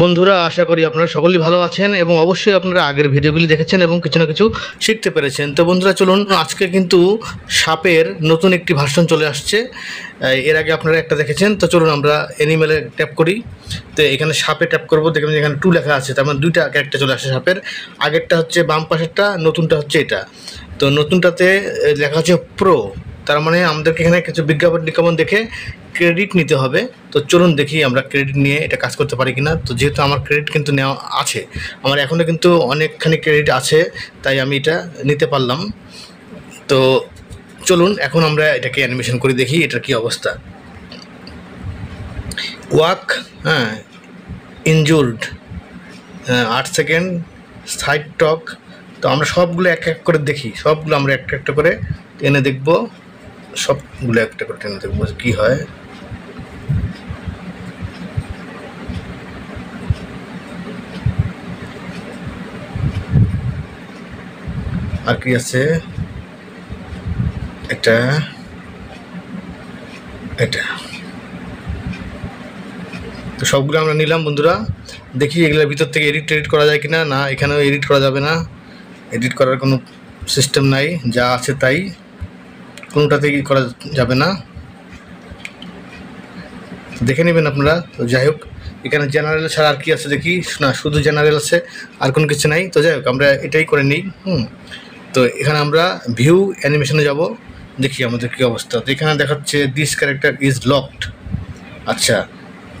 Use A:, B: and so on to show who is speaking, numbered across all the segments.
A: বন্ধুরা, আশা করি আপনারা সকলেই ভালো আছেন এবং অবশ্যই আপনারা আগের ভিডিওগুলি দেখেছেন এবং কিছু না কিছু শিখতে পেরেছেন। তো বন্ধুরা, চলুন আজকে কিন্তু সাপের নতুন একটি ভার্সন চলে আসছে। এর আগে আপনারা একটা দেখেছেন। তো চলুন আমরা অ্যানিমেলে ট্যাপ করি। তো এখানে সাপে ট্যাপ করবো, দেখবেন এখানে 2 লেখা আছে, তার মানে 2টা ক্যারেক্টার চলে আসছে সাপের। আগেরটা হচ্ছে বাম পাশেরটা, নতুনটা হচ্ছে এটা। তো নতুনটাতে লেখা আছে প্রো, তার মানে আমাদেরকে এখানে কিছু বিজ্ঞাপন দেখে ক্রেডিট নিতে হবে। তো চলুন দেখি আমরা ক্রেডিট নিয়ে এটা কাজ করতে পারি কিনা। তো যেহেতু আমার ক্রেডিট কিন্তু নেওয়া আছে, আমার এখনও কিন্তু অনেকখানি ক্রেডিট আছে, তাই আমি এটা নিতে পারলাম। তো চলুন এখন আমরা এটাকে অ্যানিমেশন করে দেখি এটার কি অবস্থা। ওয়াক, হ্যাঁ, ইনজুর্ড, 8 সেকেন্ড, সাইড টক। তো আমরা সবগুলো এক এক করে দেখি, সবগুলো আমরা একটা একটা করে টেনে দেখব, সবগুলো একটা করে টেনে দেখবো কী হয়। আর কি আছে, এটা এটা তো সবগুলো আমরা নিলাম। বন্ধুরা, দেখি এগুলোর ভিতর থেকে এডিট করা যায় কিনা। না, এখানেও এডিট করা যাবে না, এডিট করার কোনো সিস্টেম নাই, যা আছে তাই, কোনোটাতেই করা যাবে না, দেখে নেবেন আপনারা। তো যাই হোক, এখানে জেনারেল ছাড়া আর কি আছে দেখি। না, শুধু জেনারেল আছে, আর কোনো কিছু নাই। তো যাই হোক, আমরা এটাই করে নিই। তো এখানে আমরা ভিউ অ্যানিমেশনে যাব, দেখি আমাদের কী অবস্থা। তো এখানে দেখাচ্ছে দিস ক্যারেক্টার ইজ লকড। আচ্ছা,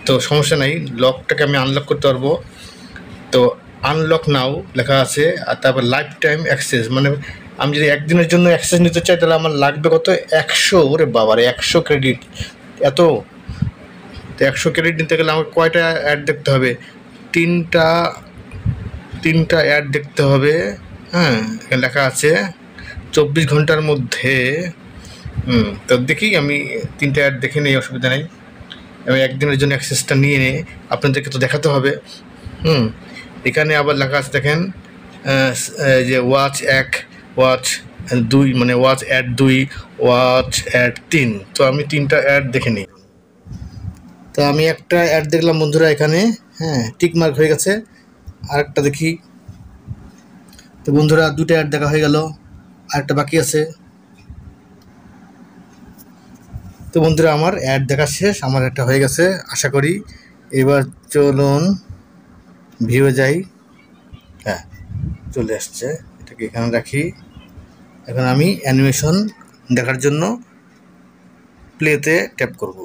A: তো সমস্যা নাই, লকটাকে আমি আনলক করতে পারবো। তো আনলক নাও লেখা আছে, আর তারপর লাইফ টাইম অ্যাক্সেস, মানে আমি যদি একদিনের জন্য অ্যাক্সেস নিতে চাই তাহলে আমার লাগবে কত, 100। ওরে বাবারে, 100 ক্রেডিট, এত! তো 100 ক্রেডিট নিতে গেলে আমাকে কয়টা অ্যাড দেখতে হবে? তিনটা অ্যাড দেখতে হবে। হ্যাঁ, এখানে লেখা আছে 24 ঘন্টার মধ্যে। তো দেখি আমি 3টা অ্যাড দেখে নেই, অসুবিধা নেই। আমি একদিনের জন্য অ্যাক্সেসটা নিয়ে নিই, আপনাদেরকে তো দেখাতে হবে। এখানে আবার লেখা আছে দেখেন, যে ওয়াচ 1, ওয়াচ 2, মানে ওয়াচ অ্যাড 2, ওয়াচ অ্যাড 3। তো আমি 3টা অ্যাড দেখে নিই। তো আমি একটা অ্যাড দেখলাম বন্ধুরা এখানে, হ্যাঁ, টিক মার্ক হয়ে গেছে। আরেকটা দেখি। তো বন্ধুরা, 2টা অ্যাড দেখা হয়ে গেল, আরেকটা বাকি আছে। তো বন্ধুরা, আমার অ্যাড দেখা শেষ, আমার একটা হয়ে গেছে আশা করি। এবার চলুন ভিউয়ে যাই। হ্যাঁ, চলে আসছে, এটাকে এখানে রাখি। এখন আমি অ্যানিমেশন দেখার জন্য প্লেতে ট্যাপ করব।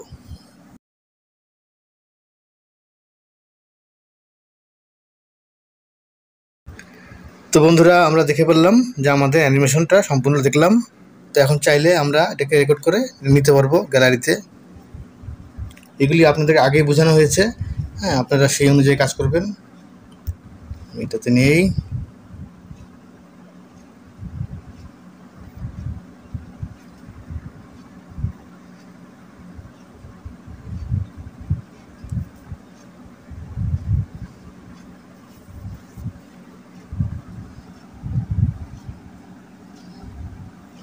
A: তো বন্ধুরা, আমরা দেখে পেলাম যে আমাদের অ্যানিমেশনটা সম্পূর্ণ দেখলাম। তো এখন চাইলে আমরা এটাকে রেকর্ড করে নিতে পারবো গ্যালারিতে। এগুলি আপনাদের আগেই বোঝানো হয়েছে, হ্যাঁ, আপনারা সেই অনুযায়ী কাজ করবেন। এটাতে নেই।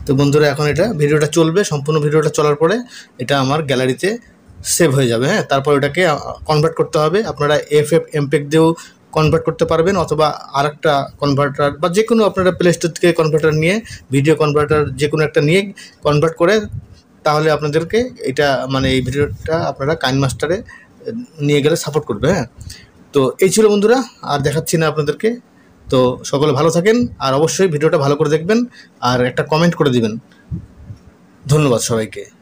A: তো বন্ধুরা, এখন এটা ভিডিওটা চলবে, সম্পূর্ণ ভিডিওটা চলার পরে এটা আমার গ্যালারিতে সেভ হয়ে যাবে। হ্যাঁ, তারপর এটাকে কনভার্ট করতে হবে। আপনারা এমপেগ দিয়েও কনভার্ট করতে পারবেন, অথবা আরেকটা কনভার্টার বা যে কোনো আপনারা প্লে স্টোর থেকে কনভার্টার নিয়ে, ভিডিও কনভার্টার যে কোনো একটা নিয়ে কনভার্ট করে, তাহলে আপনাদেরকে এটা, মানে এই ভিডিওটা আপনারা কাইনমাস্টারে নিয়ে গেলে সাপোর্ট করবে। হ্যাঁ, তো এই ছিল বন্ধুরা, আর দেখাচ্ছি না আপনাদেরকে। তো সকলে ভালো থাকেন, আর অবশ্যই ভিডিওটা ভালো করে দেখবেন, আর একটা কমেন্ট করে দিবেন ধন্যবাদ সবাইকে।